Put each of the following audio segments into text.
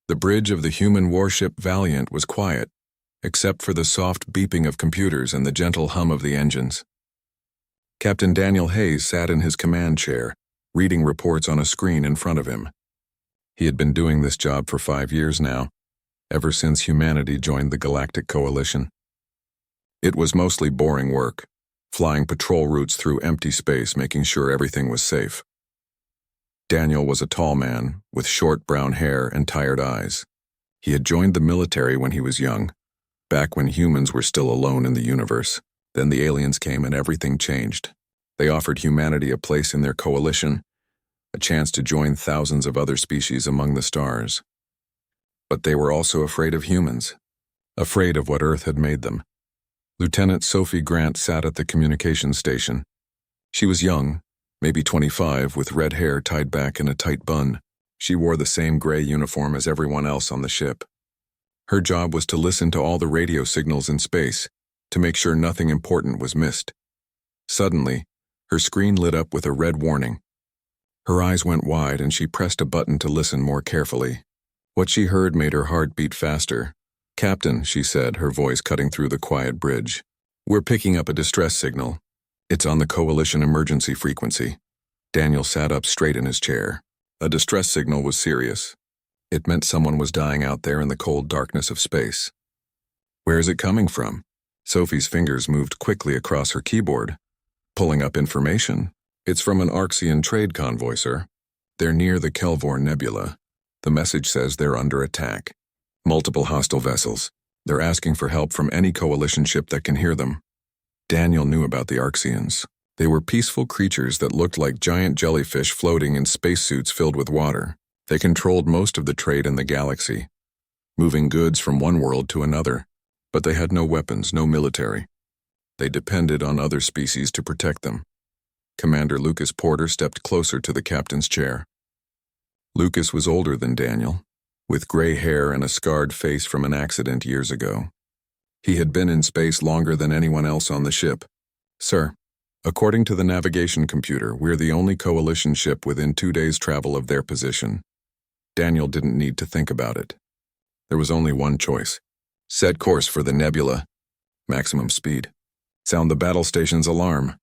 The bridge of the human warship Valiant was quiet, except for the soft beeping of computers and the gentle hum of the engines. Captain Daniel Hayes sat in his command chair, reading reports on a screen in front of him. He had been doing this job for 5 years now, ever since humanity joined the Galactic Coalition. It was mostly boring work, flying patrol routes through empty space, making sure everything was safe. Daniel was a tall man, with short brown hair and tired eyes. He had joined the military when he was young, back when humans were still alone in the universe. Then the aliens came and everything changed. They offered humanity a place in their coalition, a chance to join thousands of other species among the stars. But they were also afraid of humans, afraid of what Earth had made them. Lieutenant Sophie Grant sat at the communications station. She was young, maybe 25, with red hair tied back in a tight bun. She wore the same gray uniform as everyone else on the ship. Her job was to listen to all the radio signals in space, to make sure nothing important was missed. Suddenly, her screen lit up with a red warning. Her eyes went wide and she pressed a button to listen more carefully. What she heard made her heart beat faster. "Captain," she said, her voice cutting through the quiet bridge. "We're picking up a distress signal. It's on the Coalition emergency frequency." Daniel sat up straight in his chair. A distress signal was serious. It meant someone was dying out there in the cold darkness of space. "Where is it coming from?" Sophie's fingers moved quickly across her keyboard, pulling up information. "It's from an Arxian trade convoy, sir. They're near the Kelvor Nebula. The message says they're under attack. Multiple hostile vessels. They're asking for help from any coalition ship that can hear them." Daniel knew about the Arxians. They were peaceful creatures that looked like giant jellyfish floating in spacesuits filled with water. They controlled most of the trade in the galaxy, moving goods from one world to another. But they had no weapons, no military. They depended on other species to protect them. Commander Lucas Porter stepped closer to the captain's chair. Lucas was older than Daniel, with gray hair and a scarred face from an accident years ago. He had been in space longer than anyone else on the ship. "Sir, according to the navigation computer, we're the only coalition ship within 2 days' travel of their position." Daniel didn't need to think about it. There was only one choice. "Set course for the nebula. Maximum speed. Sound the battle station's alarm."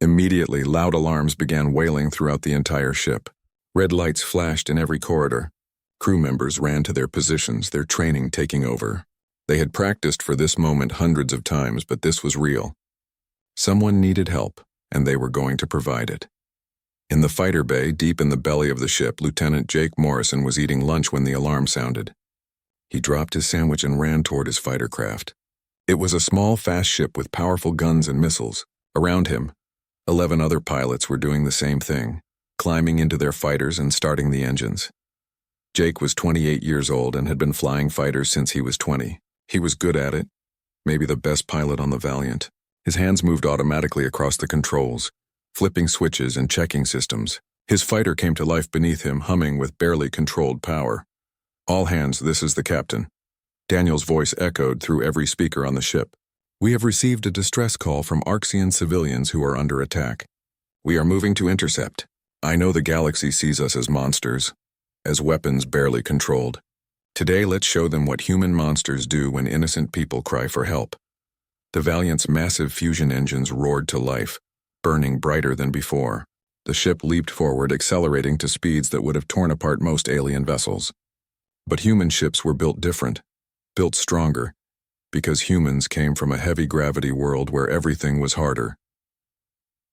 Immediately, loud alarms began wailing throughout the entire ship. Red lights flashed in every corridor. Crew members ran to their positions, their training taking over. They had practiced for this moment hundreds of times, but this was real. Someone needed help, and they were going to provide it. In the fighter bay, deep in the belly of the ship, Lieutenant Jake Morrison was eating lunch when the alarm sounded. He dropped his sandwich and ran toward his fighter craft. It was a small, fast ship with powerful guns and missiles. Around him, 11 other pilots were doing the same thing, climbing into their fighters and starting the engines. Jake was 28 years old and had been flying fighters since he was 20. He was good at it, maybe the best pilot on the Valiant. His hands moved automatically across the controls, flipping switches and checking systems. His fighter came to life beneath him, humming with barely controlled power. "All hands, this is the captain." Daniel's voice echoed through every speaker on the ship. "We have received a distress call from Arxian civilians who are under attack. We are moving to intercept. I know the galaxy sees us as monsters, as weapons barely controlled. Today, let's show them what human monsters do when innocent people cry for help." The Valiant's massive fusion engines roared to life, burning brighter than before. The ship leaped forward, accelerating to speeds that would have torn apart most alien vessels. But human ships were built different, built stronger, because humans came from a heavy gravity world where everything was harder.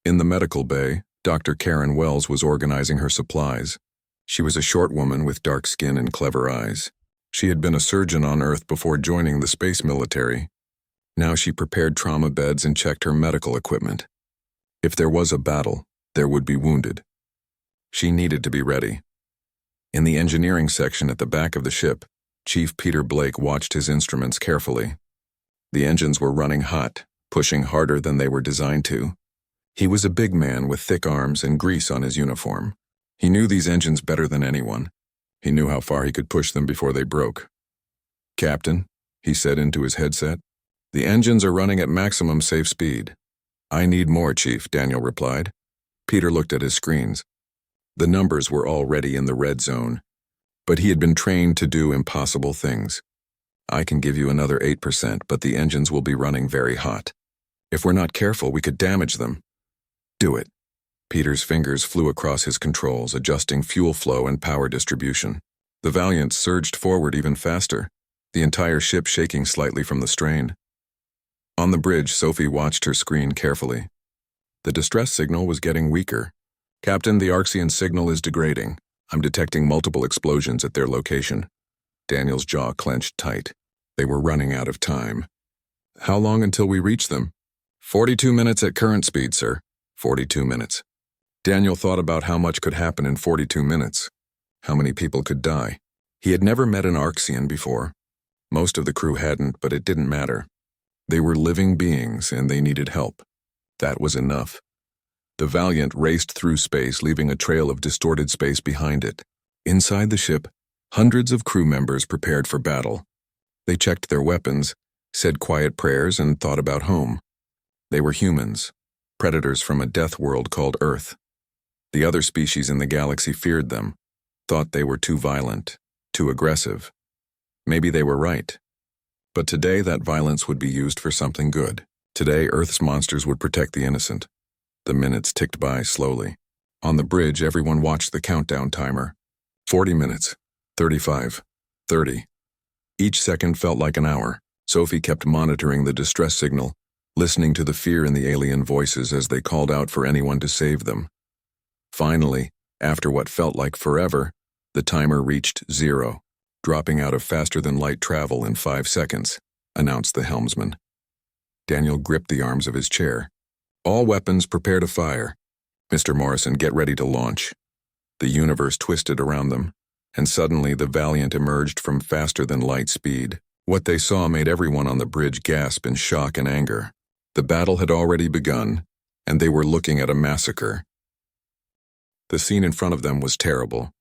In the medical bay, Dr. Karen Wells was organizing her supplies. She was a short woman with dark skin and clever eyes. She had been a surgeon on Earth before joining the space military. Now she prepared trauma beds and checked her medical equipment. If there was a battle, there would be wounded. She needed to be ready. In the engineering section at the back of the ship, Chief Peter Blake watched his instruments carefully. The engines were running hot, pushing harder than they were designed to. He was a big man with thick arms and grease on his uniform. He knew these engines better than anyone. He knew how far he could push them before they broke. "Captain," he said into his headset, "the engines are running at maximum safe speed." "I need more, Chief," Daniel replied. Peter looked at his screens. The numbers were already in the red zone. But he had been trained to do impossible things. I can give you another 8%, but the engines will be running very hot. If we're not careful, we could damage them. Do it. Peter's fingers flew across his controls, adjusting fuel flow and power distribution. The Valiant surged forward even faster, the entire ship shaking slightly from the strain. On the bridge, Sophie watched her screen carefully. The distress signal was getting weaker. Captain, the Arxian signal is degrading. I'm detecting multiple explosions at their location. Daniel's jaw clenched tight. They were running out of time. How long until we reach them? 42 minutes at current speed, sir. 42 minutes. Daniel thought about how much could happen in 42 minutes. How many people could die? He had never met an Arxian before. Most of the crew hadn't, but it didn't matter. They were living beings, and they needed help. That was enough. The Valiant raced through space, leaving a trail of distorted space behind it. Inside the ship, hundreds of crew members prepared for battle. They checked their weapons, said quiet prayers, and thought about home. They were humans, predators from a death world called Earth. The other species in the galaxy feared them, thought they were too violent, too aggressive. Maybe they were right. But today that violence would be used for something good. Today Earth's monsters would protect the innocent. The minutes ticked by slowly. On the bridge, everyone watched the countdown timer. 40 minutes, 35, 30. Each second felt like an hour. Sophie kept monitoring the distress signal, listening to the fear in the alien voices as they called out for anyone to save them. Finally, after what felt like forever, the timer reached 0, dropping out of faster-than-light travel in 5 seconds, announced the helmsman. Daniel gripped the arms of his chair. All weapons prepare to fire. Mr. Morrison, get ready to launch. The universe twisted around them, and suddenly the Valiant emerged from faster-than-light speed. What they saw made everyone on the bridge gasp in shock and anger. The battle had already begun, and they were looking at a massacre. The scene in front of them was terrible.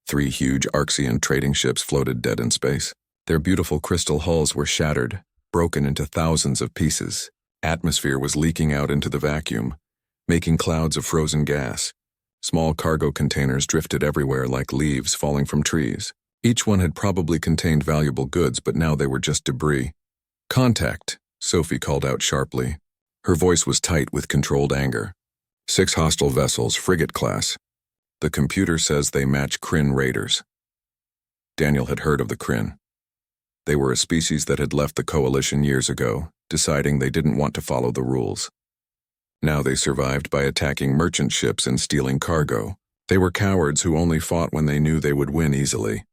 3 huge Arxian trading ships floated dead in space. Their beautiful crystal hulls were shattered, broken into thousands of pieces. Atmosphere was leaking out into the vacuum, making clouds of frozen gas. Small cargo containers drifted everywhere like leaves falling from trees. Each one had probably contained valuable goods, but now they were just debris. Contact, Sophie called out sharply. Her voice was tight with controlled anger. 6 hostile vessels, frigate class. The computer says they match Kryn raiders. Daniel had heard of the Kryn. They were a species that had left the Coalition years ago, deciding they didn't want to follow the rules. Now they survived by attacking merchant ships and stealing cargo. They were cowards who only fought when they knew they would win easily.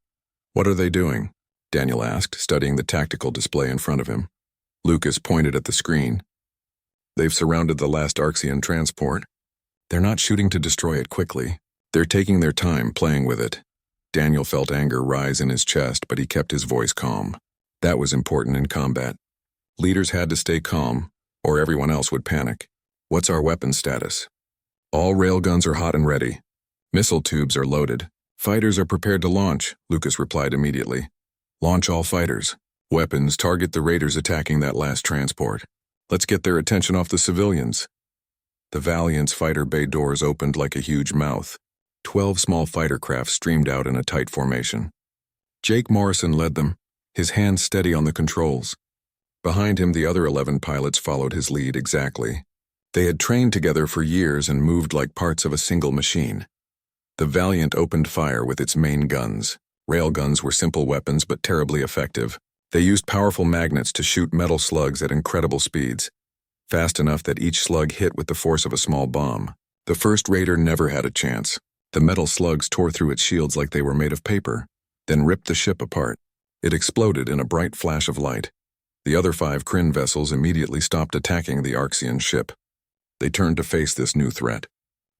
What are they doing? Daniel asked, studying the tactical display in front of him. Lucas pointed at the screen. They've surrounded the last Arxian transport. They're not shooting to destroy it quickly. They're taking their time playing with it. Daniel felt anger rise in his chest, but he kept his voice calm. That was important in combat. Leaders had to stay calm, or everyone else would panic. What's our weapon status? All railguns are hot and ready. Missile tubes are loaded. Fighters are prepared to launch, Lucas replied immediately. Launch all fighters. Weapons target the raiders attacking that last transport. Let's get their attention off the civilians. The Valiant's fighter bay doors opened like a huge mouth. 12 small fighter craft streamed out in a tight formation. Jake Morrison led them, his hands steady on the controls. Behind him, the other 11 pilots followed his lead exactly. They had trained together for years and moved like parts of a single machine. The Valiant opened fire with its main guns. Railguns were simple weapons but terribly effective. They used powerful magnets to shoot metal slugs at incredible speeds, fast enough that each slug hit with the force of a small bomb. The first raider never had a chance. The metal slugs tore through its shields like they were made of paper, then ripped the ship apart. It exploded in a bright flash of light. The other 5 Kryn vessels immediately stopped attacking the Arxian ship. They turned to face this new threat.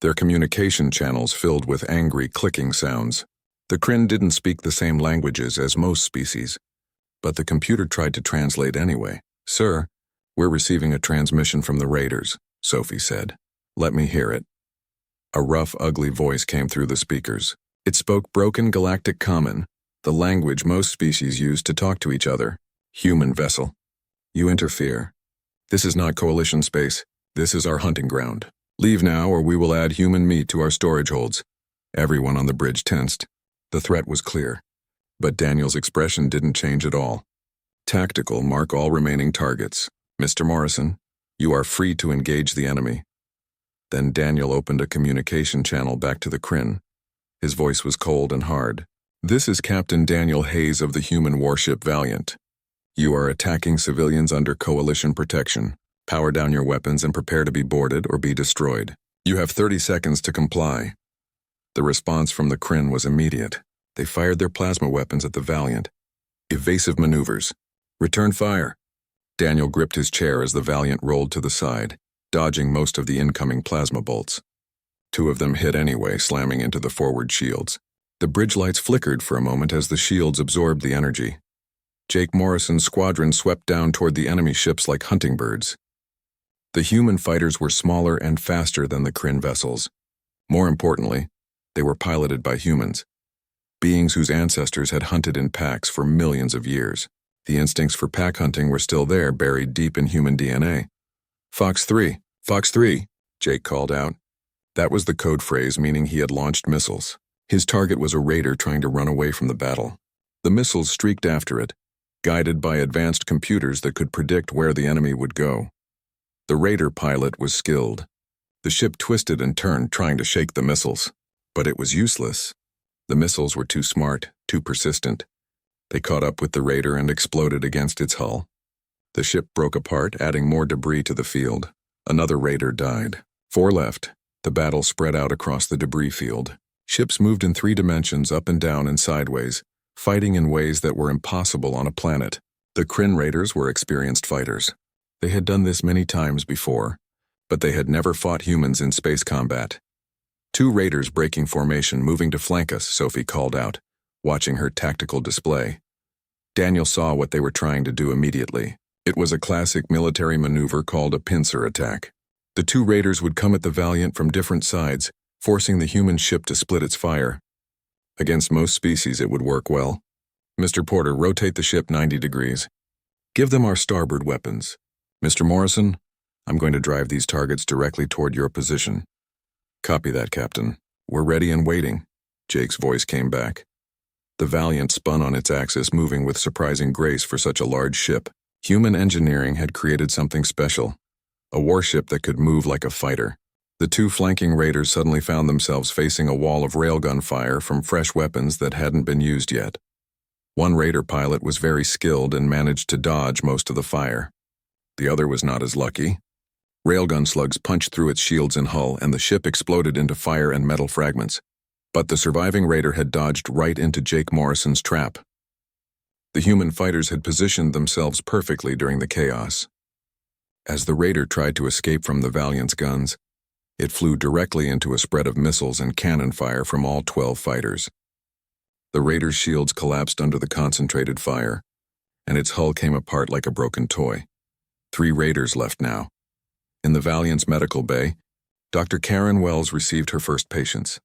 Their communication channels filled with angry clicking sounds. The Kryn didn't speak the same languages as most species, but the computer tried to translate anyway. Sir, we're receiving a transmission from the raiders, Sophie said. Let me hear it. A rough, ugly voice came through the speakers. It spoke broken Galactic Common, the language most species use to talk to each other. Human vessel. You interfere. This is not Coalition space. This is our hunting ground. Leave now or we will add human meat to our storage holds. Everyone on the bridge tensed. The threat was clear. But Daniel's expression didn't change at all. Tactical, mark all remaining targets. Mr. Morrison, you are free to engage the enemy. Then Daniel opened a communication channel back to the Kryn. His voice was cold and hard. This is Captain Daniel Hayes of the human warship Valiant. You are attacking civilians under coalition protection. Power down your weapons and prepare to be boarded or be destroyed. You have 30 seconds to comply. The response from the Kryn was immediate. They fired their plasma weapons at the Valiant. Evasive maneuvers. Return fire. Daniel gripped his chair as the Valiant rolled to the side, dodging most of the incoming plasma bolts. 2 of them hit anyway, slamming into the forward shields. The bridge lights flickered for a moment as the shields absorbed the energy. Jake Morrison's squadron swept down toward the enemy ships like hunting birds. The human fighters were smaller and faster than the Kryn vessels. More importantly, they were piloted by humans, beings whose ancestors had hunted in packs for millions of years. The instincts for pack hunting were still there, buried deep in human DNA. Fox 3, Fox 3, Jake called out. That was the code phrase meaning he had launched missiles. His target was a raider trying to run away from the battle. The missiles streaked after it, guided by advanced computers that could predict where the enemy would go. The raider pilot was skilled. The ship twisted and turned, trying to shake the missiles. But it was useless. The missiles were too smart, too persistent. They caught up with the raider and exploded against its hull. The ship broke apart, adding more debris to the field. Another raider died. 4 left. The battle spread out across the debris field. Ships moved in 3 dimensions, up and down and sideways, fighting in ways that were impossible on a planet. The Kryn raiders were experienced fighters. They had done this many times before, but they had never fought humans in space combat. 2 raiders breaking formation, moving to flank us, Sophie called out, watching her tactical display. Daniel saw what they were trying to do immediately. It was a classic military maneuver called a pincer attack. The 2 raiders would come at the Valiant from different sides, forcing the human ship to split its fire. Against most species it would work well. Mr. Porter, rotate the ship 90 degrees. Give them our starboard weapons. Mr. Morrison, I'm going to drive these targets directly toward your position. Copy that, Captain. We're ready and waiting. Jake's voice came back. The Valiant spun on its axis, moving with surprising grace for such a large ship. Human engineering had created something special. A warship that could move like a fighter. The 2 flanking raiders suddenly found themselves facing a wall of railgun fire from fresh weapons that hadn't been used yet. One raider pilot was very skilled and managed to dodge most of the fire. The other was not as lucky. Railgun slugs punched through its shields and hull, and the ship exploded into fire and metal fragments. But the surviving raider had dodged right into Jake Morrison's trap. The human fighters had positioned themselves perfectly during the chaos. As the raider tried to escape from the Valiant's guns, it flew directly into a spread of missiles and cannon fire from all 12 fighters. The raider's shields collapsed under the concentrated fire, and its hull came apart like a broken toy. 3 raiders left now. In the Valiant's medical bay, Dr. Karen Wells received her first patients.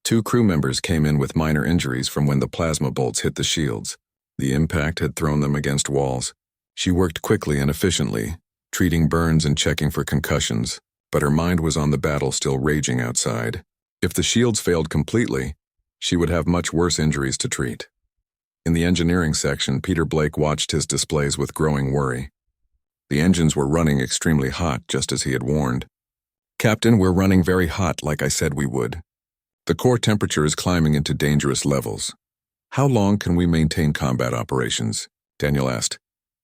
2 crew members came in with minor injuries from when the plasma bolts hit the shields. The impact had thrown them against walls. She worked quickly and efficiently, treating burns and checking for concussions, but her mind was on the battle still raging outside. If the shields failed completely, she would have much worse injuries to treat. In the engineering section, Peter Blake watched his displays with growing worry. The engines were running extremely hot, just as he had warned. Captain, we're running very hot, like I said we would. The core temperature is climbing into dangerous levels. How long can we maintain combat operations? Daniel asked.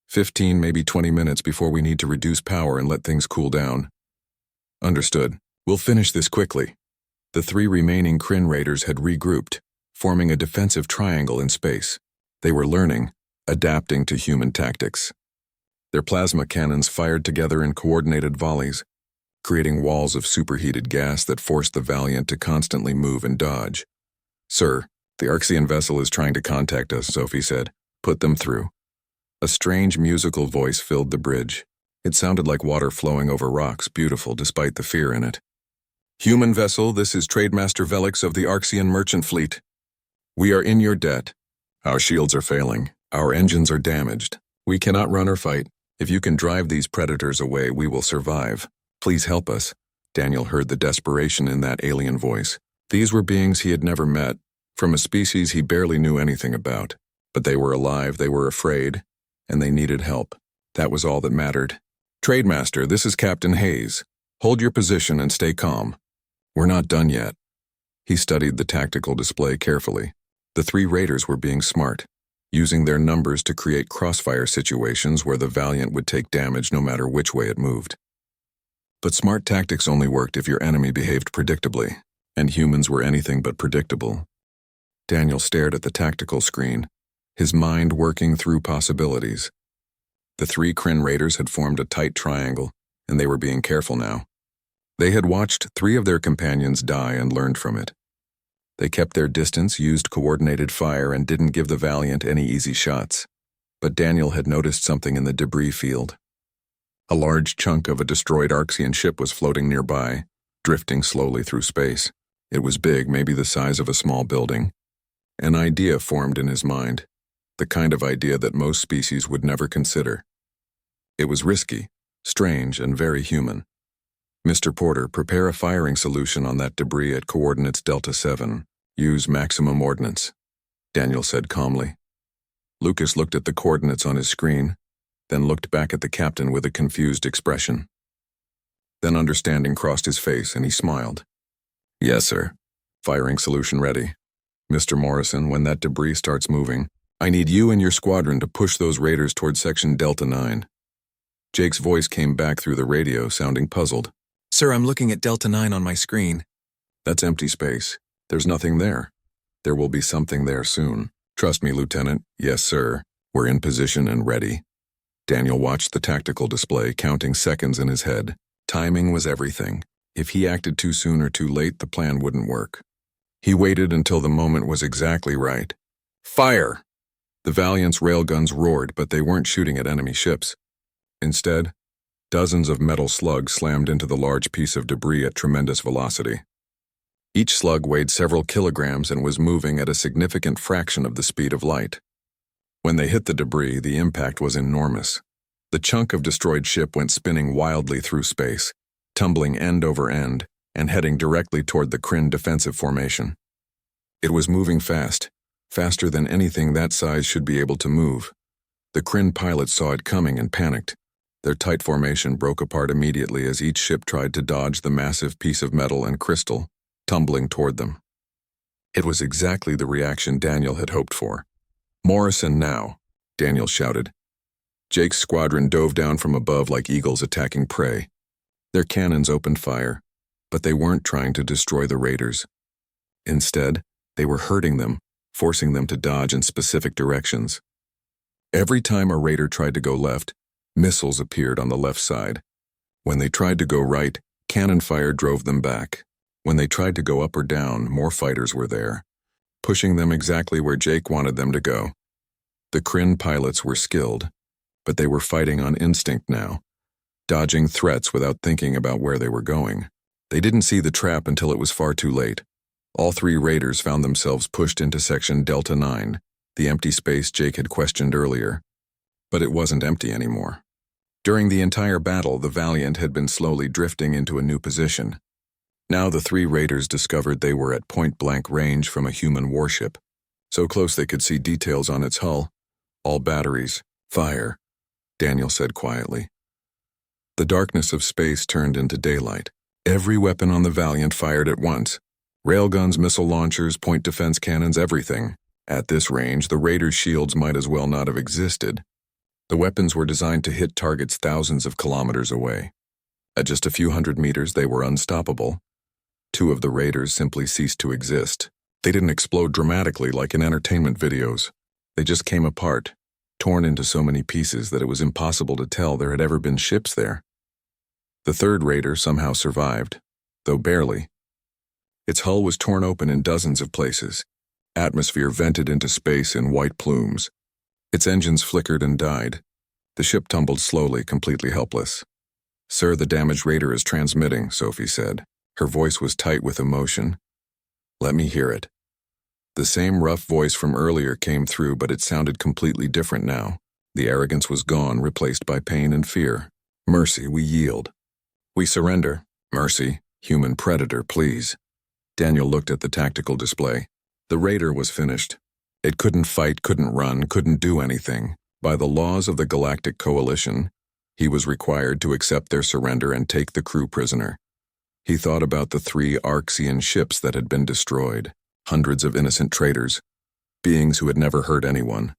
15, maybe 20 minutes before we need to reduce power and let things cool down. Understood. We'll finish this quickly. The 3 remaining Kryn raiders had regrouped, forming a defensive triangle in space. They were learning, adapting to human tactics. Their plasma cannons fired together in coordinated volleys, creating walls of superheated gas that forced the Valiant to constantly move and dodge. Sir, the Arxian vessel is trying to contact us, Sophie said. Put them through. A strange musical voice filled the bridge. It sounded like water flowing over rocks, beautiful despite the fear in it. Human vessel, this is Trademaster Velix of the Arxian merchant fleet. We are in your debt. Our shields are failing. Our engines are damaged. We cannot run or fight. If you can drive these predators away, we will survive. Please help us. Daniel heard the desperation in that alien voice. These were beings he had never met, from a species he barely knew anything about. But they were alive, they were afraid, and they needed help. That was all that mattered. Trademaster, this is Captain Hayes. Hold your position and stay calm. We're not done yet. He studied the tactical display carefully. The 3 raiders were being smart, using their numbers to create crossfire situations where the Valiant would take damage no matter which way it moved. But smart tactics only worked if your enemy behaved predictably, and humans were anything but predictable. Daniel stared at the tactical screen, his mind working through possibilities. The 3 Kryn raiders had formed a tight triangle, and they were being careful now. They had watched 3 of their companions die and learned from it. They kept their distance, used coordinated fire, and didn't give the Valiant any easy shots. But Daniel had noticed something in the debris field. A large chunk of a destroyed Arxian ship was floating nearby, drifting slowly through space. It was big, maybe the size of a small building. An idea formed in his mind, the kind of idea that most species would never consider. It was risky, strange, and very human. Mr. Porter, prepare a firing solution on that debris at coordinates Delta 7. Use maximum ordnance, Daniel said calmly. Lucas looked at the coordinates on his screen, then looked back at the captain with a confused expression. Then understanding crossed his face and he smiled. Yes, sir. Firing solution ready. Mr. Morrison, when that debris starts moving, I need you and your squadron to push those raiders toward section Delta 9. Jake's voice came back through the radio, sounding puzzled. Sir, I'm looking at Delta 9 on my screen. That's empty space. There's nothing there. There will be something there soon. Trust me, Lieutenant. Yes, sir. We're in position and ready. Daniel watched the tactical display, counting seconds in his head. Timing was everything. If he acted too soon or too late, the plan wouldn't work. He waited until the moment was exactly right. Fire! The Valiant's railguns roared, but they weren't shooting at enemy ships. Instead, dozens of metal slugs slammed into the large piece of debris at tremendous velocity. Each slug weighed several kilograms and was moving at a significant fraction of the speed of light. When they hit the debris, the impact was enormous. The chunk of destroyed ship went spinning wildly through space, tumbling end over end, and heading directly toward the Kryn defensive formation. It was moving fast, faster than anything that size should be able to move. The Kryn pilots saw it coming and panicked. Their tight formation broke apart immediately as each ship tried to dodge the massive piece of metal and crystal, tumbling toward them. It was exactly the reaction Daniel had hoped for. Morrison now, Daniel shouted. Jake's squadron dove down from above like eagles attacking prey. Their cannons opened fire, but they weren't trying to destroy the raiders. Instead, they were hurting them, forcing them to dodge in specific directions. Every time a raider tried to go left, missiles appeared on the left side. When they tried to go right, cannon fire drove them back. When they tried to go up or down, more fighters were there, pushing them exactly where Jake wanted them to go. The Kryn pilots were skilled, but they were fighting on instinct now, dodging threats without thinking about where they were going. They didn't see the trap until it was far too late. All 3 raiders found themselves pushed into section Delta 9, the empty space Jake had questioned earlier. But it wasn't empty anymore. During the entire battle, the Valiant had been slowly drifting into a new position. Now the 3 raiders discovered they were at point-blank range from a human warship, so close they could see details on its hull. All batteries, fire, Daniel said quietly. The darkness of space turned into daylight. Every weapon on the Valiant fired at once. Railguns, missile launchers, point defense cannons, everything. At this range, the raiders' shields might as well not have existed. The weapons were designed to hit targets thousands of kilometers away. At just a few hundred meters, they were unstoppable. 2 of the raiders simply ceased to exist. They didn't explode dramatically like in entertainment videos. They just came apart, torn into so many pieces that it was impossible to tell there had ever been ships there. The 3rd raider somehow survived, though barely. Its hull was torn open in dozens of places. Atmosphere vented into space in white plumes. Its engines flickered and died. The ship tumbled slowly, completely helpless. Sir, the damaged raider is transmitting, Sophie said. Her voice was tight with emotion. Let me hear it. The same rough voice from earlier came through, but it sounded completely different now. The arrogance was gone, replaced by pain and fear. Mercy, we yield. We surrender. Mercy, human predator, please. Daniel looked at the tactical display. The raider was finished. It couldn't fight, couldn't run, couldn't do anything. By the laws of the Galactic Coalition, he was required to accept their surrender and take the crew prisoner. He thought about the 3 Arxian ships that had been destroyed, hundreds of innocent traitors, beings who had never hurt anyone,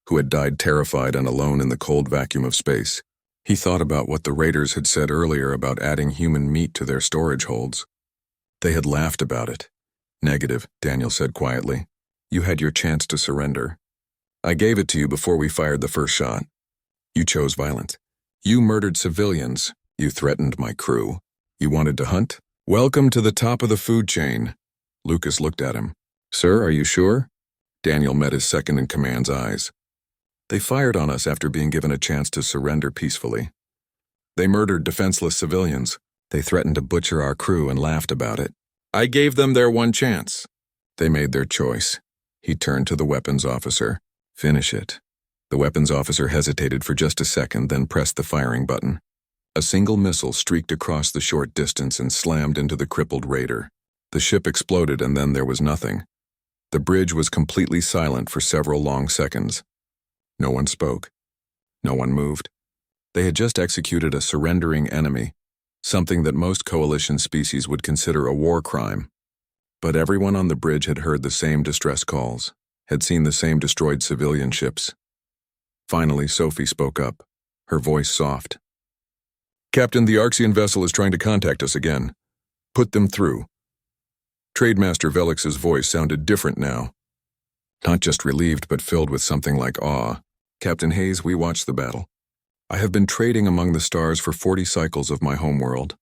who had died terrified and alone in the cold vacuum of space. He thought about what the raiders had said earlier about adding human meat to their storage holds. They had laughed about it. "Negative," Daniel said quietly. "You had your chance to surrender. I gave it to you before we fired the first shot. You chose violence. You murdered civilians. You threatened my crew. You wanted to hunt? Welcome to the top of the food chain." Lucas looked at him. "Sir, are you sure?" Daniel met his second-in-command's eyes. "They fired on us after being given a chance to surrender peacefully. They murdered defenseless civilians. They threatened to butcher our crew and laughed about it. I gave them their one chance. They made their choice." He turned to the weapons officer. "Finish it." The weapons officer hesitated for just a second, then pressed the firing button. A single missile streaked across the short distance and slammed into the crippled raider. The ship exploded, and then there was nothing. The bridge was completely silent for several long seconds. No one spoke. No one moved. They had just executed a surrendering enemy, something that most coalition species would consider a war crime. But everyone on the bridge had heard the same distress calls, had seen the same destroyed civilian ships. Finally, Sophie spoke up, her voice soft. "Captain, the Arxian vessel is trying to contact us again. Put them through." Trademaster Velix's voice sounded different now. Not just relieved, but filled with something like awe. "Captain Hayes, we watched the battle. I have been trading among the stars for 40 cycles of my homeworld,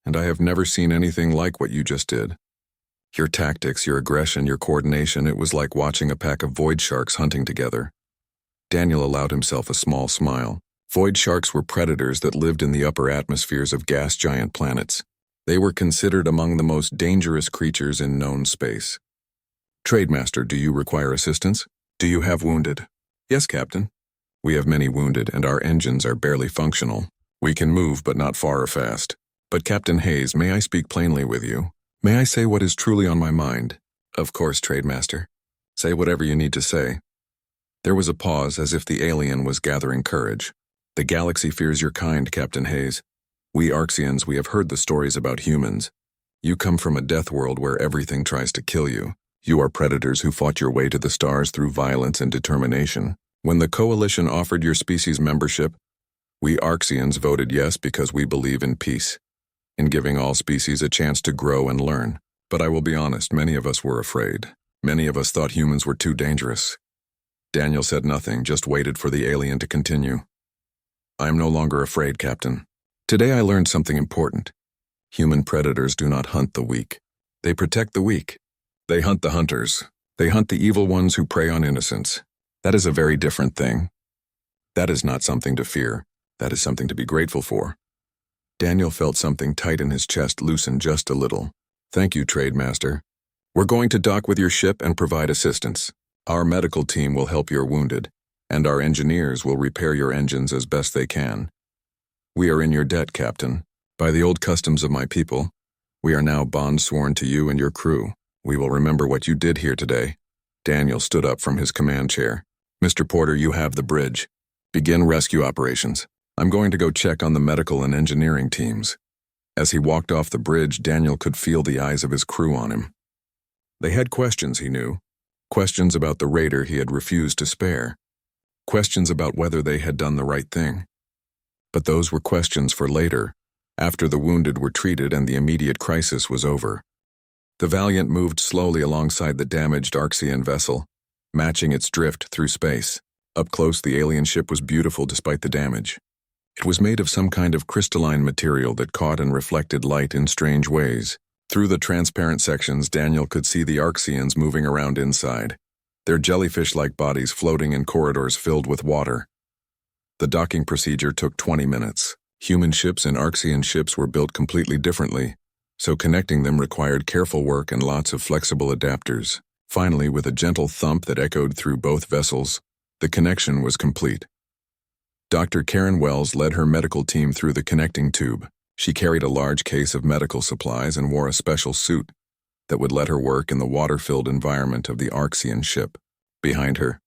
and I have never seen anything like what you just did. Your tactics, your aggression, your coordination, it was like watching a pack of void sharks hunting together." Daniel allowed himself a small smile. Void sharks were predators that lived in the upper atmospheres of gas giant planets. They were considered among the most dangerous creatures in known space. "Trademaster, do you require assistance? Do you have wounded?" "Yes, Captain. We have many wounded, and our engines are barely functional. We can move, but not far or fast. But Captain Hayes, may I speak plainly with you? May I say what is truly on my mind?" "Of course, Trademaster. Say whatever you need to say." There was a pause, as if the alien was gathering courage. "The galaxy fears your kind, Captain Hayes. We Arxians, we have heard the stories about humans. You come from a death world where everything tries to kill you. You are predators who fought your way to the stars through violence and determination. When the Coalition offered your species membership, we Arxians voted yes because we believe in peace, in giving all species a chance to grow and learn. But I will be honest, many of us were afraid. Many of us thought humans were too dangerous." Daniel said nothing, just waited for the alien to continue. "I am no longer afraid, Captain. Today I learned something important. Human predators do not hunt the weak. They protect the weak. They hunt the hunters. They hunt the evil ones who prey on innocents. That is a very different thing. That is not something to fear. That is something to be grateful for." Daniel felt something tight in his chest loosen just a little. "Thank you, Trademaster. We're going to dock with your ship and provide assistance. Our medical team will help your wounded, and our engineers will repair your engines as best they can. We are in your debt, Captain. By the old customs of my people, we are now bond sworn to you and your crew. We will remember what you did here today." Daniel stood up from his command chair. "Mr. Porter, you have the bridge. Begin rescue operations. I'm going to go check on the medical and engineering teams." As he walked off the bridge, Daniel could feel the eyes of his crew on him. They had questions, he knew. Questions about the raider he had refused to spare. Questions about whether they had done the right thing. But those were questions for later, after the wounded were treated and the immediate crisis was over. The Valiant moved slowly alongside the damaged Arxian vessel, matching its drift through space. Up close, the alien ship was beautiful despite the damage. It was made of some kind of crystalline material that caught and reflected light in strange ways. Through the transparent sections, Daniel could see the Arxians moving around inside, their jellyfish-like bodies floating in corridors filled with water. The docking procedure took 20 minutes. Human ships and Arxian ships were built completely differently, so connecting them required careful work and lots of flexible adapters. Finally, with a gentle thump that echoed through both vessels, the connection was complete. Dr. Karen Wells led her medical team through the connecting tube. She carried a large case of medical supplies and wore a special suit that would let her work in the water-filled environment of the Arxian ship. Behind her,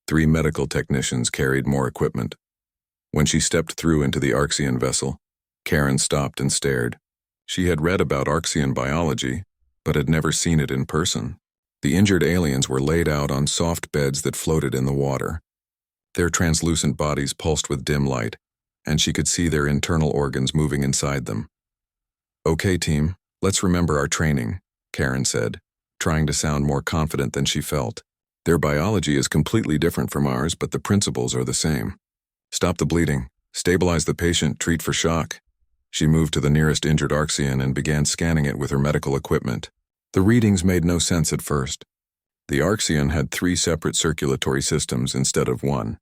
3 medical technicians carried more equipment. When she stepped through into the Arxian vessel, Karen stopped and stared. She had read about Arxian biology, but had never seen it in person. The injured aliens were laid out on soft beds that floated in the water. Their translucent bodies pulsed with dim light, and she could see their internal organs moving inside them. "Okay, team, let's remember our training," Karen said, trying to sound more confident than she felt. "Their biology is completely different from ours, but the principles are the same. Stop the bleeding, stabilize the patient, treat for shock." She moved to the nearest injured Arxian and began scanning it with her medical equipment. The readings made no sense at first. The Arxian had 3 separate circulatory systems instead of 1.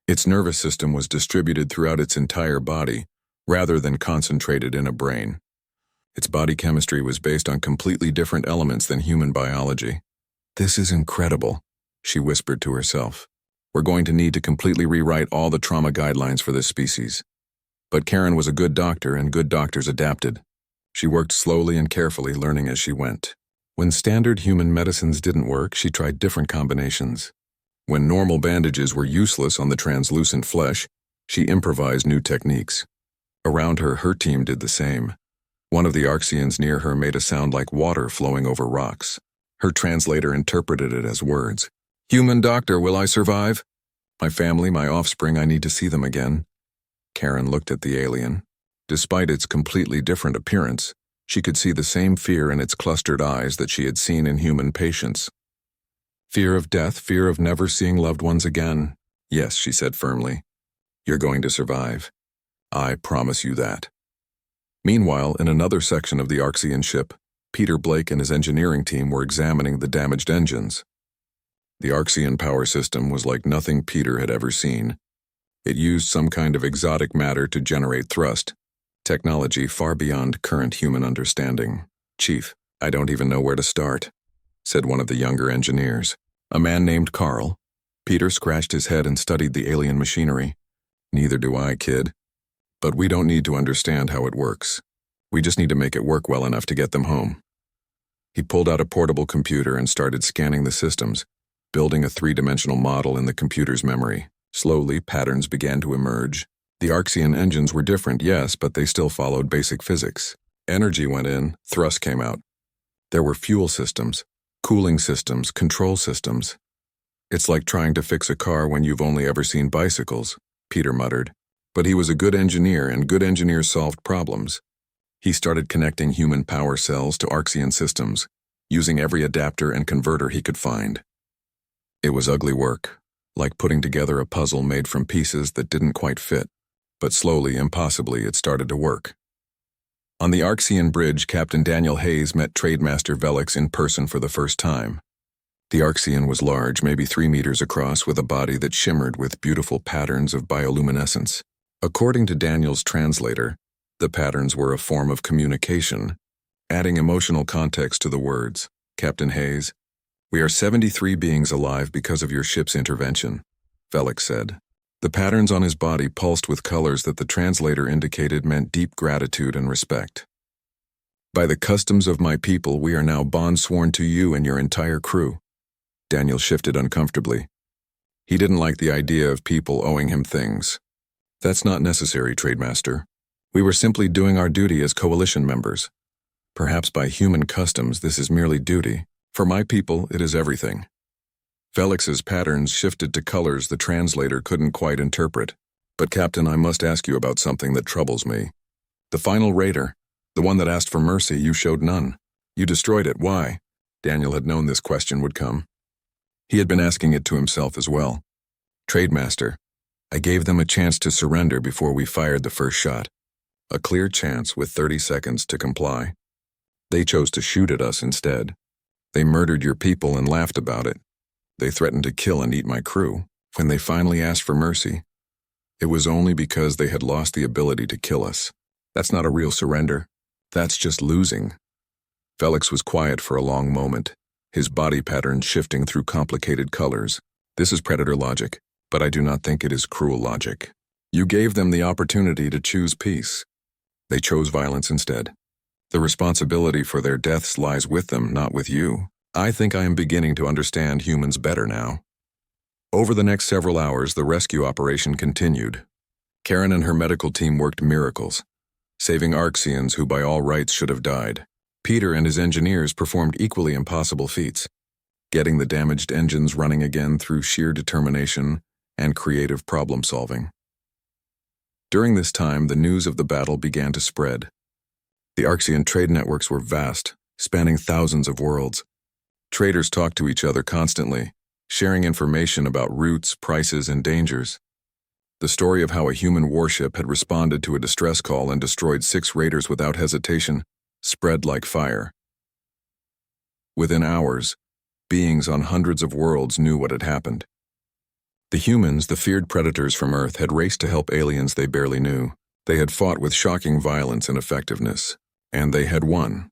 Its nervous system was distributed throughout its entire body, rather than concentrated in a brain. Its body chemistry was based on completely different elements than human biology. "This is incredible," she whispered to herself. "We're going to need to completely rewrite all the trauma guidelines for this species." But Karen was a good doctor, and good doctors adapted. She worked slowly and carefully, learning as she went. When standard human medicines didn't work, she tried different combinations. When normal bandages were useless on the translucent flesh, she improvised new techniques. Around her, her team did the same. One of the Arxians near her made a sound like water flowing over rocks. Her translator interpreted it as words. "Human doctor, will I survive? My family, my offspring, I need to see them again." Karen looked at the alien. Despite its completely different appearance, she could see the same fear in its clustered eyes that she had seen in human patients. Fear of death, fear of never seeing loved ones again. "Yes," she said firmly. "You're going to survive. I promise you that." Meanwhile, in another section of the Arxian ship, Peter Blake and his engineering team were examining the damaged engines. The Arxian power system was like nothing Peter had ever seen. It used some kind of exotic matter to generate thrust, technology far beyond current human understanding. "Chief, I don't even know where to start," said one of the younger engineers, a man named Carl. Peter scratched his head and studied the alien machinery. "Neither do I, kid. But we don't need to understand how it works. We just need to make it work well enough to get them home." He pulled out a portable computer and started scanning the systems, building a 3-dimensional model in the computer's memory. Slowly, patterns began to emerge. The Arxian engines were different, yes, but they still followed basic physics. Energy went in, thrust came out. There were fuel systems, cooling systems, control systems. "It's like trying to fix a car when you've only ever seen bicycles," Peter muttered. But he was a good engineer, and good engineers solved problems. He started connecting human power cells to Arxian systems, using every adapter and converter he could find. It was ugly work, like putting together a puzzle made from pieces that didn't quite fit. But slowly, impossibly, it started to work. On the Arxian bridge, Captain Daniel Hayes met Trademaster Velix in person for the first time. The Arxian was large, maybe 3 meters across, with a body that shimmered with beautiful patterns of bioluminescence. According to Daniel's translator, the patterns were a form of communication, adding emotional context to the words. "Captain Hayes, we are 73 beings alive because of your ship's intervention," Velix said. The patterns on his body pulsed with colors that the translator indicated meant deep gratitude and respect. "By the customs of my people, we are now bond-sworn to you and your entire crew." Daniel shifted uncomfortably. He didn't like the idea of people owing him things. "That's not necessary, Trademaster. We were simply doing our duty as coalition members. Perhaps by human customs this is merely duty. For my people, it is everything." Velix's patterns shifted to colors the translator couldn't quite interpret. "But Captain, I must ask you about something that troubles me. The final raider, the one that asked for mercy, you showed none. You destroyed it. Why?" Daniel had known this question would come. He had been asking it to himself as well. "Trademaster, I gave them a chance to surrender before we fired the first shot. A clear chance with 30 seconds to comply. They chose to shoot at us instead. They murdered your people and laughed about it. They threatened to kill and eat my crew. When they finally asked for mercy, it was only because they had lost the ability to kill us. That's not a real surrender. That's just losing." Velix was quiet for a long moment, his body patterns shifting through complicated colors. "This is predator logic, but I do not think it is cruel logic. You gave them the opportunity to choose peace. They chose violence instead. The responsibility for their deaths lies with them, not with you. I think I am beginning to understand humans better now." Over the next several hours, the rescue operation continued. Karen and her medical team worked miracles, saving Arxians who by all rights should have died. Peter and his engineers performed equally impossible feats, getting the damaged engines running again through sheer determination and creative problem-solving. During this time, the news of the battle began to spread. The Arxian trade networks were vast, spanning thousands of worlds. Traders talked to each other constantly, sharing information about routes, prices, and dangers. The story of how a human warship had responded to a distress call and destroyed 6 raiders without hesitation spread like fire. Within hours, beings on hundreds of worlds knew what had happened. The humans, the feared predators from Earth, had raced to help aliens they barely knew. They had fought with shocking violence and effectiveness, and they had won.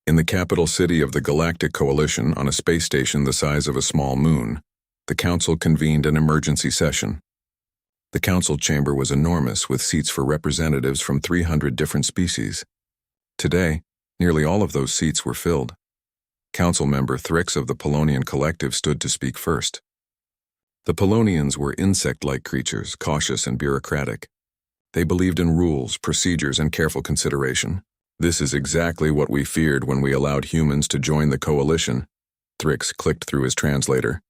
In the capital city of the Galactic Coalition, on a space station the size of a small moon, the Council convened an emergency session. The Council chamber was enormous, with seats for representatives from 300 different species. Today, nearly all of those seats were filled. Council member Thrix of the Polonian Collective stood to speak first. The Polonians were insect-like creatures, cautious and bureaucratic. They believed in rules, procedures, and careful consideration. This is exactly what we feared when we allowed humans to join the coalition, Thrix clicked through his translator.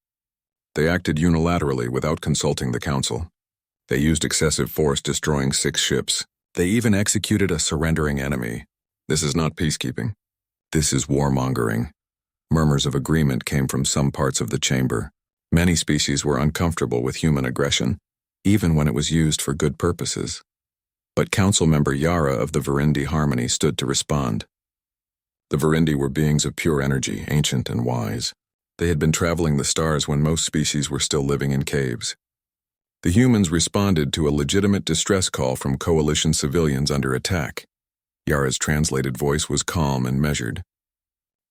They acted unilaterally without consulting the Council. They used excessive force, destroying 6 ships. They even executed a surrendering enemy. This is not peacekeeping. This is warmongering. Murmurs of agreement came from some parts of the chamber. Many species were uncomfortable with human aggression, even when it was used for good purposes. But Council member Yara of the Virindi Harmony stood to respond. The Virindi were beings of pure energy, ancient and wise. They had been traveling the stars when most species were still living in caves. The humans responded to a legitimate distress call from coalition civilians under attack. Yara's translated voice was calm and measured.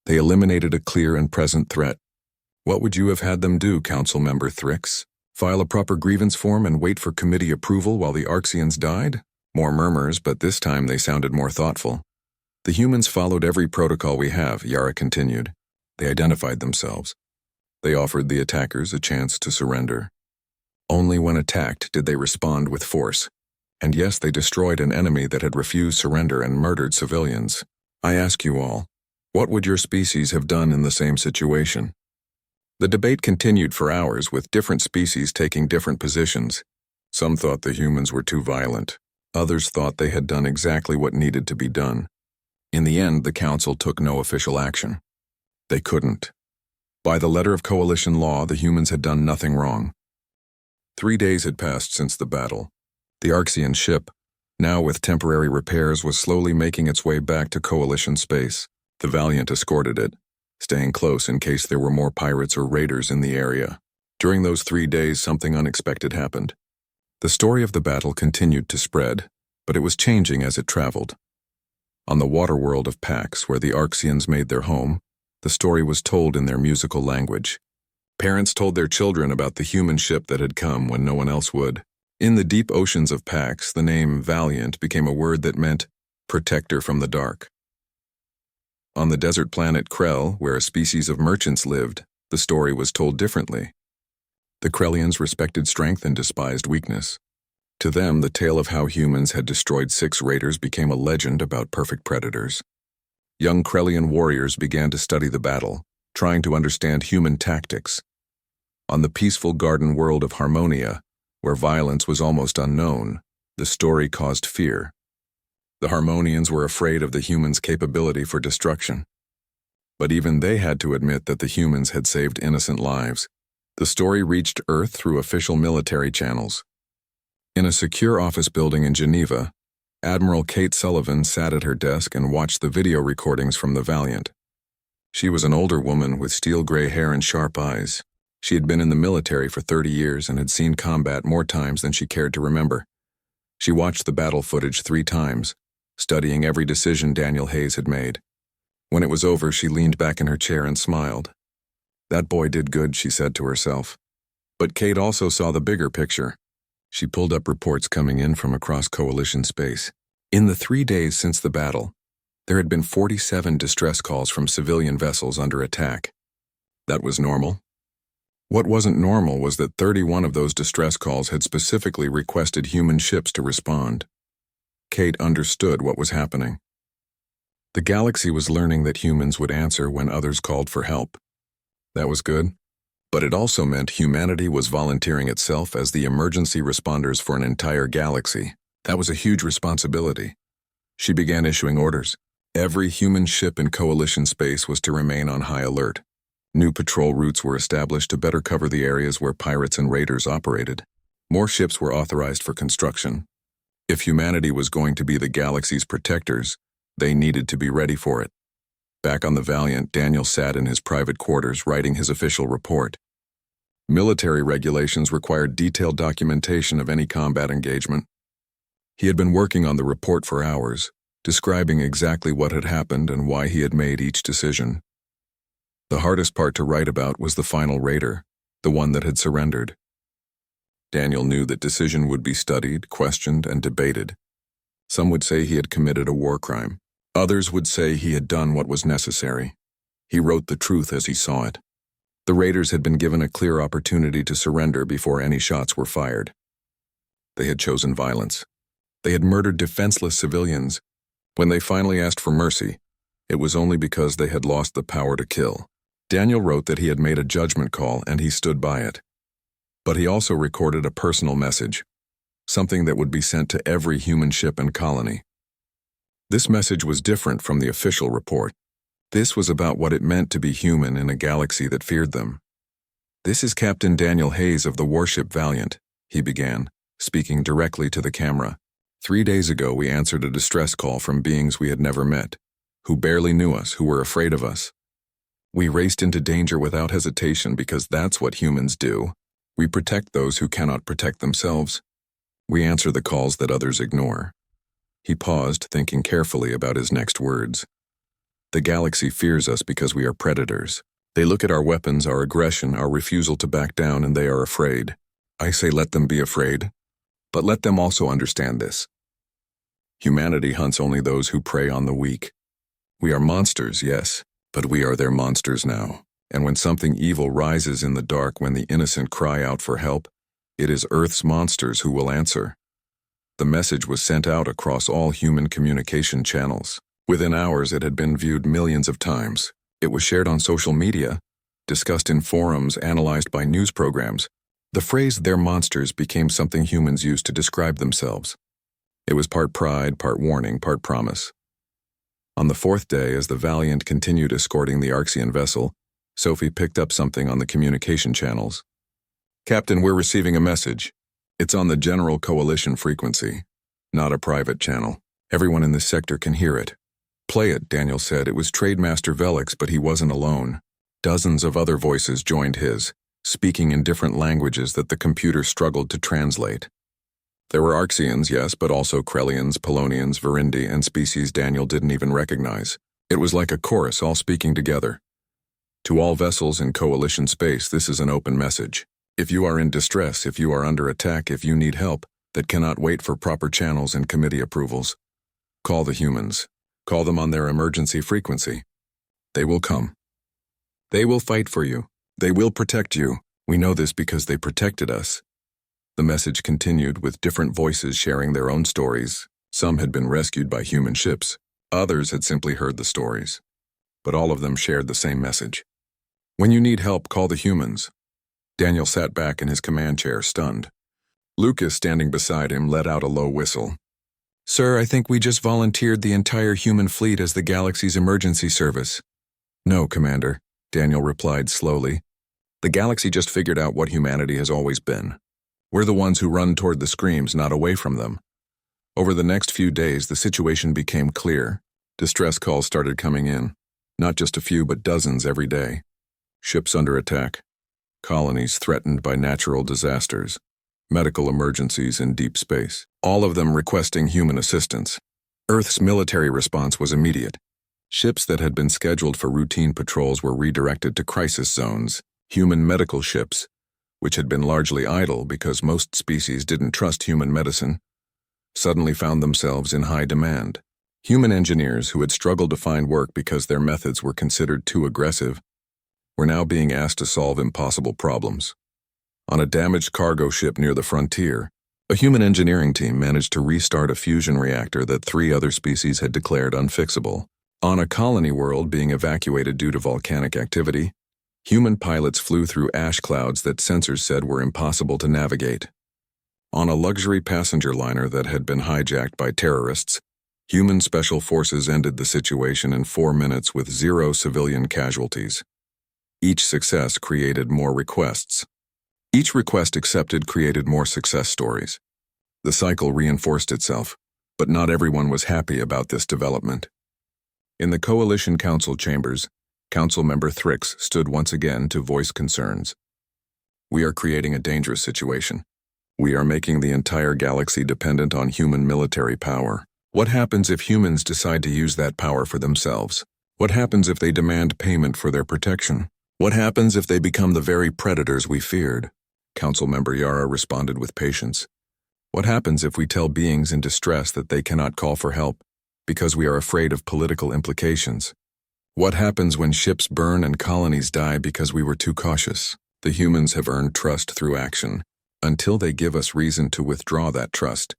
They eliminated a clear and present threat. What would you have had them do, Council member Thrix? File a proper grievance form and wait for committee approval while the Arxians died? More murmurs, but this time they sounded more thoughtful. The humans followed every protocol we have, Yara continued. They identified themselves. They offered the attackers a chance to surrender. Only when attacked did they respond with force. And yes, they destroyed an enemy that had refused surrender and murdered civilians. I ask you all, what would your species have done in the same situation? The debate continued for hours, with different species taking different positions. Some thought the humans were too violent. Others thought they had done exactly what needed to be done. In the end, the Council took no official action. They couldn't. By the letter of coalition law, the humans had done nothing wrong. 3 days had passed since the battle. The Arxian ship, now with temporary repairs, was slowly making its way back to coalition space. The Valiant escorted it, staying close in case there were more pirates or raiders in the area. During those 3 days, something unexpected happened. The story of the battle continued to spread, but it was changing as it traveled. On the water world of Pax, where the Arxians made their home, the story was told in their musical language. Parents told their children about the human ship that had come when no one else would. In the deep oceans of Pax, the name Valiant became a word that meant protector from the dark. On the desert planet Krell, where a species of merchants lived, the story was told differently. The Krellians respected strength and despised weakness. To them, the tale of how humans had destroyed 6 raiders became a legend about perfect predators. Young Krellian warriors began to study the battle, trying to understand human tactics. On the peaceful garden world of Harmonia, where violence was almost unknown, the story caused fear. The Harmonians were afraid of the humans' capability for destruction. But even they had to admit that the humans had saved innocent lives. The story reached Earth through official military channels. In a secure office building in Geneva, Admiral Kate Sullivan sat at her desk and watched the video recordings from the Valiant. She was an older woman with steel-gray hair and sharp eyes. She had been in the military for 30 years and had seen combat more times than she cared to remember. She watched the battle footage 3 times, studying every decision Daniel Hayes had made. When it was over, she leaned back in her chair and smiled. That boy did good, she said to herself. But Kate also saw the bigger picture. She pulled up reports coming in from across coalition space. In the 3 days since the battle, there had been 47 distress calls from civilian vessels under attack. That was normal. What wasn't normal was that 31 of those distress calls had specifically requested human ships to respond. Kate understood what was happening. The galaxy was learning that humans would answer when others called for help. That was good, but it also meant humanity was volunteering itself as the emergency responders for an entire galaxy. That was a huge responsibility. She began issuing orders. Every human ship in Coalition space was to remain on high alert. New patrol routes were established to better cover the areas where pirates and raiders operated. More ships were authorized for construction. If humanity was going to be the galaxy's protectors, they needed to be ready for it. Back on the Valiant, Daniel sat in his private quarters writing his official report. Military regulations required detailed documentation of any combat engagement. He had been working on the report for hours, describing exactly what had happened and why he had made each decision. The hardest part to write about was the final raider, the one that had surrendered. Daniel knew that decision would be studied, questioned, and debated. Some would say he had committed a war crime. Others would say he had done what was necessary. He wrote the truth as he saw it. The raiders had been given a clear opportunity to surrender before any shots were fired. They had chosen violence. They had murdered defenseless civilians. When they finally asked for mercy, it was only because they had lost the power to kill. Daniel wrote that he had made a judgment call and he stood by it. But he also recorded a personal message, something that would be sent to every human ship and colony. This message was different from the official report. This was about what it meant to be human in a galaxy that feared them. "This is Captain Daniel Hayes of the warship Valiant," he began, speaking directly to the camera. "3 days ago we answered a distress call from beings we had never met, who barely knew us, who were afraid of us. We raced into danger without hesitation because that's what humans do. We protect those who cannot protect themselves. We answer the calls that others ignore." He paused, thinking carefully about his next words. "The galaxy fears us because we are predators. They look at our weapons, our aggression, our refusal to back down, and they are afraid. I say let them be afraid, but let them also understand this. Humanity hunts only those who prey on the weak. We are monsters, yes, but we are their monsters now. And when something evil rises in the dark, when the innocent cry out for help, it is Earth's monsters who will answer." The message was sent out across all human communication channels. Within hours, it had been viewed millions of times. It was shared on social media, discussed in forums, analyzed by news programs. The phrase "their monsters" became something humans used to describe themselves. It was part pride, part warning, part promise. On the 4th day, as the Valiant continued escorting the Arxian vessel, Sophie picked up something on the communication channels. "Captain, we're receiving a message. It's on the general coalition frequency, not a private channel. Everyone in this sector can hear it." "Play it," Daniel said. It was Trademaster Velix, but he wasn't alone. Dozens of other voices joined his, speaking in different languages that the computer struggled to translate. There were Arxians, yes, but also Krellians, Polonians, Verindi, and species Daniel didn't even recognize. It was like a chorus all speaking together. "To all vessels in Coalition space, this is an open message. If you are in distress, if you are under attack, if you need help that cannot wait for proper channels and committee approvals, call the humans. Call them on their emergency frequency. They will come. They will fight for you. They will protect you. We know this because they protected us." The message continued with different voices sharing their own stories. Some had been rescued by human ships. Others had simply heard the stories. But all of them shared the same message. "When you need help, call the humans." Daniel sat back in his command chair, stunned. Lucas, standing beside him, let out a low whistle. "Sir, I think we just volunteered the entire human fleet as the galaxy's emergency service." "No, Commander," Daniel replied slowly. "The galaxy just figured out what humanity has always been. We're the ones who run toward the screams, not away from them." Over the next few days, the situation became clear. Distress calls started coming in. Not just a few, but dozens every day. Ships under attack. Colonies threatened by natural disasters. Medical emergencies in deep space. All of them requesting human assistance. Earth's military response was immediate. Ships that had been scheduled for routine patrols were redirected to crisis zones. Human medical ships, which had been largely idle because most species didn't trust human medicine, suddenly found themselves in high demand. Human engineers who had struggled to find work because their methods were considered too aggressive were now being asked to solve impossible problems. On a damaged cargo ship near the frontier, a human engineering team managed to restart a fusion reactor that 3 other species had declared unfixable. On a colony world being evacuated due to volcanic activity, human pilots flew through ash clouds that sensors said were impossible to navigate. On a luxury passenger liner that had been hijacked by terrorists, human special forces ended the situation in 4 minutes with 0 civilian casualties. Each success created more requests. Each request accepted created more success stories. The cycle reinforced itself, but not everyone was happy about this development. In the Coalition Council chambers, Council Member Thrix stood once again to voice concerns. We are creating a dangerous situation. We are making the entire galaxy dependent on human military power. What happens if humans decide to use that power for themselves? What happens if they demand payment for their protection? What happens if they become the very predators we feared? Councilmember Yara responded with patience. What happens if we tell beings in distress that they cannot call for help because we are afraid of political implications? What happens when ships burn and colonies die because we were too cautious? The humans have earned trust through action. Until they give us reason to withdraw that trust,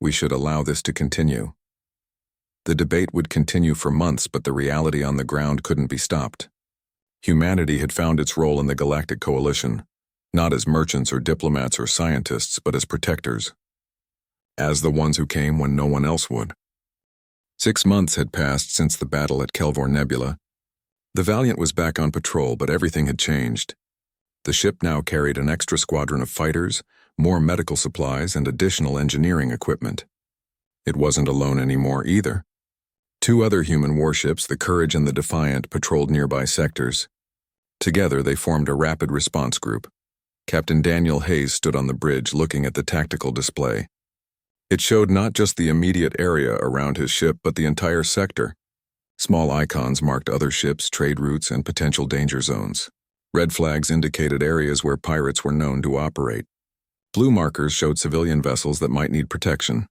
we should allow this to continue. The debate would continue for months, but the reality on the ground couldn't be stopped. Humanity had found its role in the Galactic Coalition, not as merchants or diplomats or scientists, but as protectors. As the ones who came when no one else would. 6 months had passed since the battle at Kelvor Nebula. The Valiant was back on patrol, but everything had changed. The ship now carried an extra squadron of fighters, more medical supplies, and additional engineering equipment. It wasn't alone anymore either. 2 other human warships, the Courage and the Defiant, patrolled nearby sectors. Together, they formed a rapid response group. Captain Daniel Hayes stood on the bridge looking at the tactical display. It showed not just the immediate area around his ship, but the entire sector. Small icons marked other ships, trade routes, and potential danger zones. Red flags indicated areas where pirates were known to operate. Blue markers showed civilian vessels that might need protection.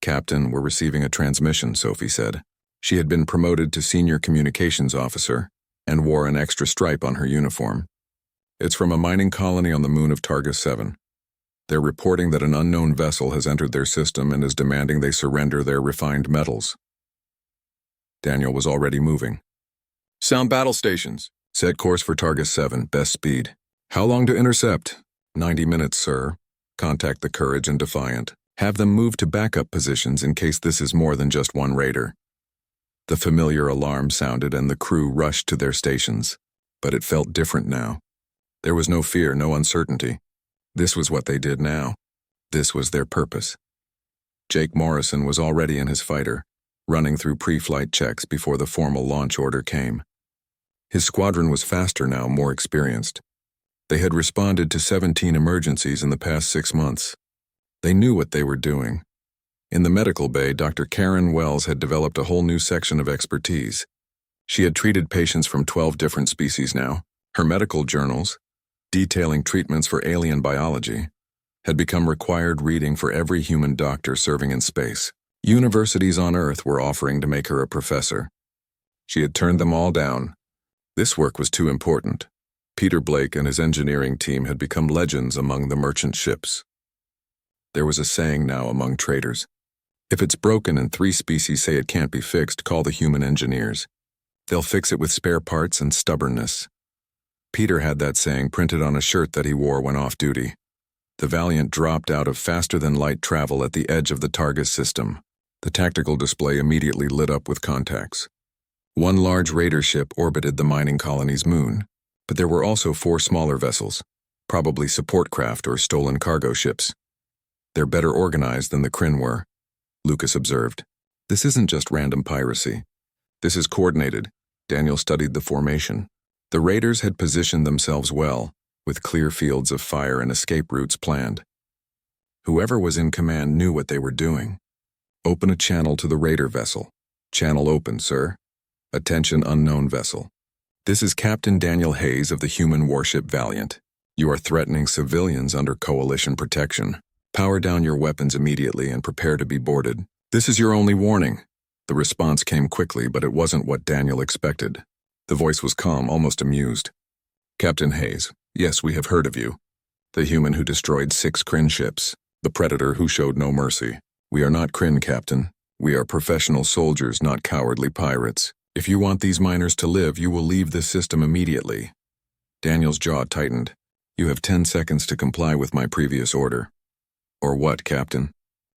Captain, we're receiving a transmission, Sophie said. She had been promoted to senior communications officer and wore an extra stripe on her uniform. It's from a mining colony on the moon of Targus 7. They're reporting that an unknown vessel has entered their system and is demanding they surrender their refined metals. Daniel was already moving. Sound battle stations. Set course for Targus 7, best speed. How long to intercept? 90 minutes, sir. Contact the Courage and Defiant. Have them move to backup positions in case this is more than just one raider. The familiar alarm sounded and the crew rushed to their stations. But it felt different now. There was no fear, no uncertainty. This was what they did now. This was their purpose. Jake Morrison was already in his fighter, running through pre-flight checks before the formal launch order came. His squadron was faster now, more experienced. They had responded to 17 emergencies in the past 6 months. They knew what they were doing. In the medical bay, Dr. Karen Wells had developed a whole new section of expertise. She had treated patients from 12 different species now. Her medical journals, detailing treatments for alien biology, had become required reading for every human doctor serving in space. Universities on Earth were offering to make her a professor. She had turned them all down. This work was too important. Peter Blake and his engineering team had become legends among the merchant ships. There was a saying now among traders. If it's broken and 3 species say it can't be fixed, call the human engineers. They'll fix it with spare parts and stubbornness. Peter had that saying printed on a shirt that he wore when off duty. The Valiant dropped out of faster-than-light travel at the edge of the Targus system. The tactical display immediately lit up with contacts. 1 large raider ship orbited the mining colony's moon, but there were also 4 smaller vessels, probably support craft or stolen cargo ships. They're better organized than the Kryn were, Lucas observed. This isn't just random piracy. This is coordinated. Daniel studied the formation. The raiders had positioned themselves well, with clear fields of fire and escape routes planned. Whoever was in command knew what they were doing. Open a channel to the raider vessel. Channel open, sir. Attention, unknown vessel. This is Captain Daniel Hayes of the human warship Valiant. You are threatening civilians under Coalition protection. Power down your weapons immediately and prepare to be boarded. This is your only warning. The response came quickly, but it wasn't what Daniel expected. The voice was calm, almost amused. Captain Hayes, yes, we have heard of you. The human who destroyed 6 Kryn ships. The predator who showed no mercy. We are not Kryn, Captain. We are professional soldiers, not cowardly pirates. If you want these miners to live, you will leave this system immediately. Daniel's jaw tightened. You have 10 seconds to comply with my previous order. Or what, Captain?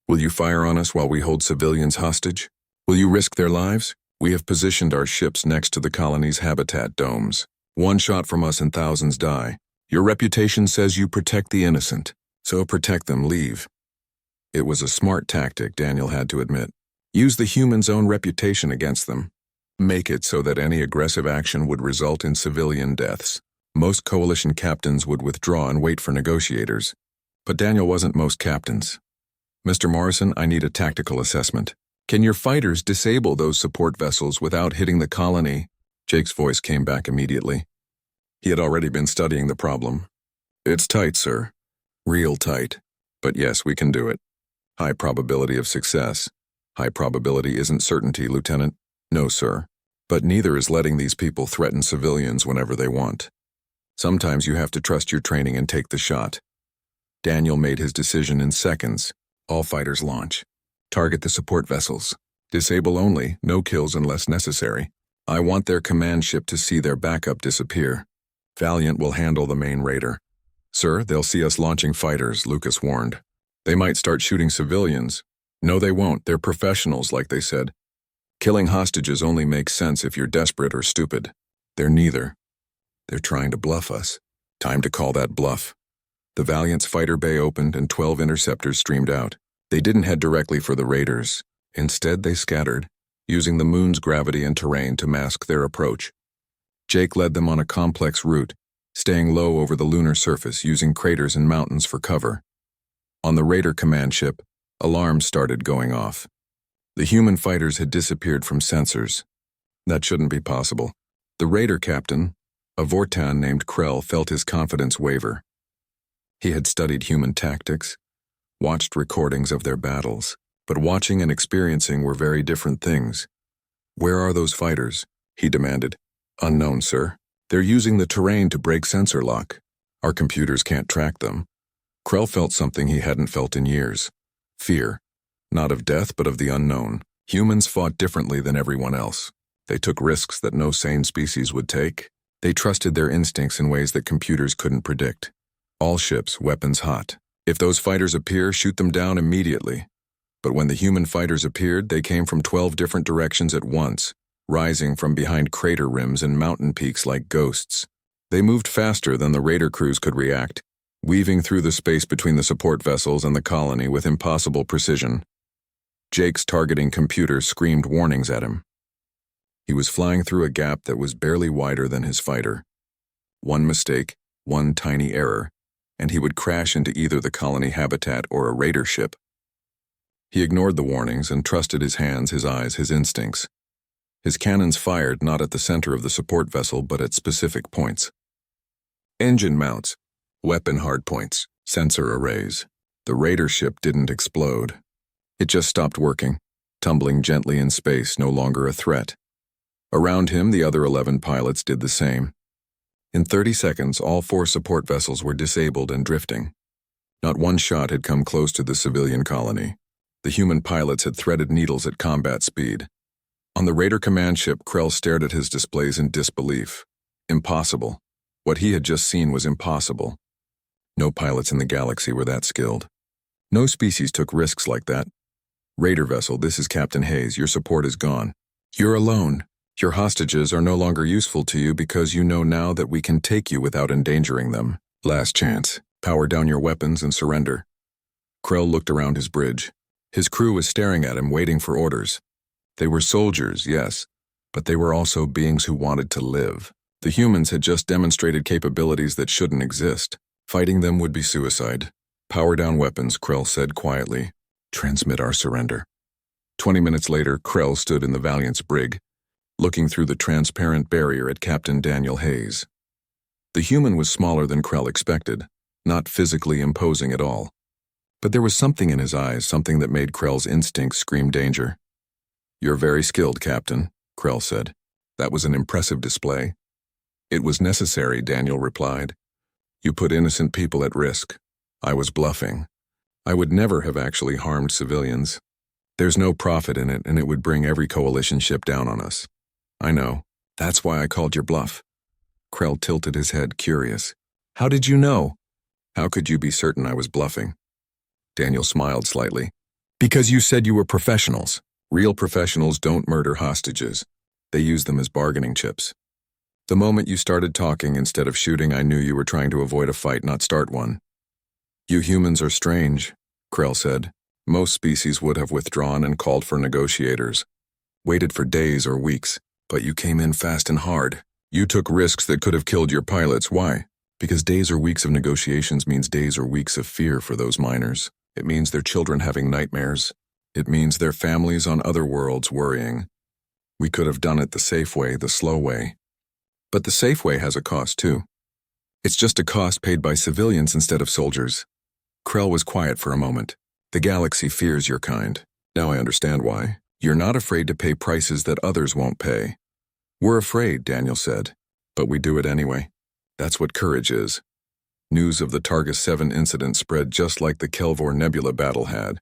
Will you fire on us while we hold civilians hostage? Will you risk their lives? We have positioned our ships next to the colony's habitat domes. One shot from us and thousands die. Your reputation says you protect the innocent. So protect them, leave. It was a smart tactic, Daniel had to admit. Use the humans' own reputation against them. Make it so that any aggressive action would result in civilian deaths. Most coalition captains would withdraw and wait for negotiators. But Daniel wasn't most captains. Mr. Morrison, I need a tactical assessment. Can your fighters disable those support vessels without hitting the colony? Jake's voice came back immediately. He had already been studying the problem. It's tight, sir. Real tight. But yes, we can do it. High probability of success. High probability isn't certainty, Lieutenant. No, sir. But neither is letting these people threaten civilians whenever they want. Sometimes you have to trust your training and take the shot. Daniel made his decision in seconds. All fighters launch. Target the support vessels. Disable only, no kills unless necessary. I want their command ship to see their backup disappear. Valiant will handle the main raider. Sir, they'll see us launching fighters, Lucas warned. They might start shooting civilians. No, they won't. They're professionals, like they said. Killing hostages only makes sense if you're desperate or stupid. They're neither. They're trying to bluff us. Time to call that bluff. The Valiant's fighter bay opened and 12 interceptors streamed out. They didn't head directly for the raiders. Instead, they scattered, using the moon's gravity and terrain to mask their approach. Jake led them on a complex route, staying low over the lunar surface using craters and mountains for cover. On the raider command ship, alarms started going off. The human fighters had disappeared from sensors. That shouldn't be possible. The raider captain, a Vortan named Krell, felt his confidence waver. He had studied human tactics, watched recordings of their battles, but watching and experiencing were very different things. Where are those fighters? He demanded. Unknown, sir. They're using the terrain to break sensor lock. Our computers can't track them. Krell felt something he hadn't felt in years. Fear. Not of death, but of the unknown. Humans fought differently than everyone else. They took risks that no sane species would take. They trusted their instincts in ways that computers couldn't predict. All ships, weapons hot. If those fighters appear, shoot them down immediately. But when the human fighters appeared, they came from 12 different directions at once, rising from behind crater rims and mountain peaks like ghosts. They moved faster than the raider crews could react, weaving through the space between the support vessels and the colony with impossible precision. Jake's targeting computer screamed warnings at him. He was flying through a gap that was barely wider than his fighter. One mistake, one tiny error, and he would crash into either the colony habitat or a raider ship. He ignored the warnings and trusted his hands, his eyes, his instincts. His cannons fired not at the center of the support vessel but at specific points. Engine mounts, weapon hardpoints, sensor arrays. The raider ship didn't explode. It just stopped working, tumbling gently in space, no longer a threat. Around him, the other 11 pilots did the same. In 30 seconds, all 4 support vessels were disabled and drifting. Not one shot had come close to the civilian colony. The human pilots had threaded needles at combat speed. On the raider command ship, Krell stared at his displays in disbelief. Impossible. What he had just seen was impossible. No pilots in the galaxy were that skilled. No species took risks like that. Raider vessel, this is Captain Hayes. Your support is gone. You're alone. Your hostages are no longer useful to you because you know now that we can take you without endangering them. Last chance. Power down your weapons and surrender. Krell looked around his bridge. His crew was staring at him, waiting for orders. They were soldiers, yes, but they were also beings who wanted to live. The humans had just demonstrated capabilities that shouldn't exist. Fighting them would be suicide. Power down weapons, Krell said quietly. Transmit our surrender. 20 minutes later, Krell stood in the Valiant's brig, looking through the transparent barrier at Captain Daniel Hayes. The human was smaller than Krell expected, not physically imposing at all. But there was something in his eyes, something that made Krell's instincts scream danger. You're very skilled, Captain, Krell said. That was an impressive display. It was necessary, Daniel replied. You put innocent people at risk. I was bluffing. I would never have actually harmed civilians. There's no profit in it, and it would bring every coalition ship down on us. I know. That's why I called your bluff. Krell tilted his head, curious. How did you know? How could you be certain I was bluffing? Daniel smiled slightly. Because you said you were professionals. Real professionals don't murder hostages. They use them as bargaining chips. The moment you started talking instead of shooting, I knew you were trying to avoid a fight, not start one. You humans are strange, Krell said. Most species would have withdrawn and called for negotiators. Waited for days or weeks, but you came in fast and hard. You took risks that could have killed your pilots. Why? Because days or weeks of negotiations means days or weeks of fear for those miners. It means their children having nightmares. It means their families on other worlds worrying. We could have done it the safe way, the slow way. But the safe way has a cost too. It's just a cost paid by civilians instead of soldiers. Krell was quiet for a moment. The galaxy fears your kind. Now I understand why. You're not afraid to pay prices that others won't pay. We're afraid, Daniel said, but we do it anyway. That's what courage is. News of the Targus 7 incident spread just like the Kelvor Nebula battle had.